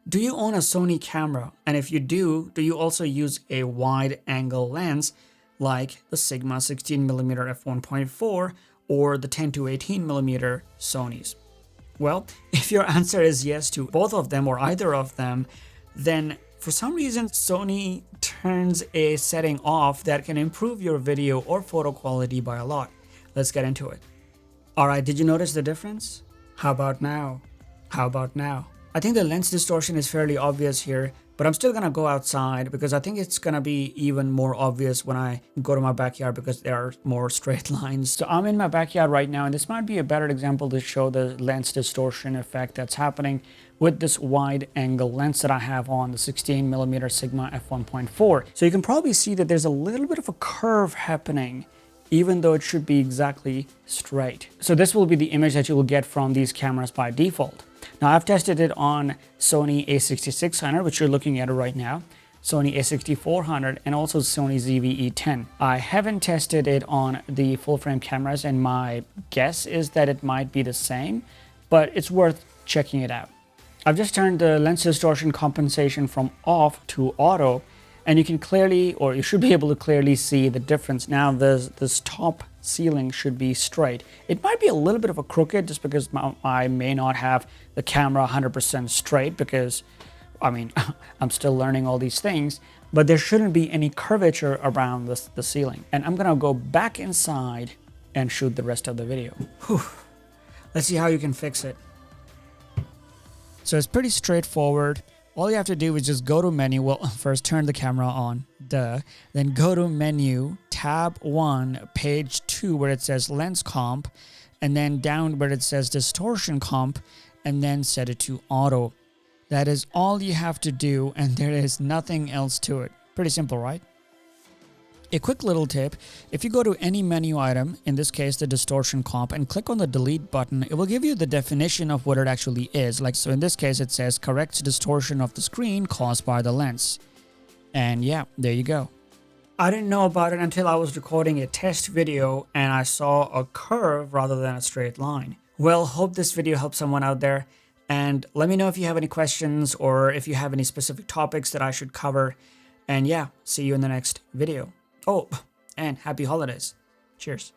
Do you own a Sony camera? And if you do you also use a wide angle lens like the Sigma 16mm f1.4 or the 10 to 18mm Sonys? Well, if your answer is yes to both of them or either of them, then for some reason Sony turns a setting off that can improve your video or photo quality by a lot. Let's get into it. Alright, did you notice the difference? How about now? How about now? I think the lens distortion is fairly obvious here, but I'm still gonna go outside because I think it's gonna be even more obvious when I go to my backyard because there are more straight lines. So I'm in my backyard right now, and this might be a better example to show the lens distortion effect that's happening with this wide angle lens that I have on the 16mm Sigma f1.4. So you can probably see that there's a little bit of a curve happening, even though it should be exactly straight. So this will be the image that you will get from these cameras by default. Now I've tested it on Sony A6600, which you're looking at right now, Sony A6400, and also Sony ZV-E10. I haven't tested it on the full frame cameras, and my guess is that it might be the same, but it's worth checking it out. I've just turned the lens distortion compensation from off to auto, and you can clearly, or you should be able to clearly see the difference. Now this top ceiling should be straight. It might be a little bit of a crooked just because I may not have the camera 100% straight because, I mean, I'm still learning all these things, but there shouldn't be any curvature around the ceiling. And I'm gonna go back inside and shoot the rest of the video. Whew. Let's see how you can fix it. So it's pretty straightforward. All you have to do is just go to menu. Well, first turn the camera on, duh. Then go to menu, tab 1, page 2, where it says lens comp, and then down where it says distortion comp, and then set it to auto. That is all you have to do, and there is nothing else to it. Pretty simple, right? A quick little tip, if you go to any menu item, in this case the distortion comp, and click on the delete button, it will give you the definition of what it actually is. Like, so in this case it says corrects distortion of the screen caused by the lens. And yeah, there you go. I didn't know about it until I was recording a test video and I saw a curve rather than a straight line. Well, hope this video helps someone out there, and let me know if you have any questions or if you have any specific topics that I should cover. And yeah, see you in the next video. Oh, and happy holidays. Cheers.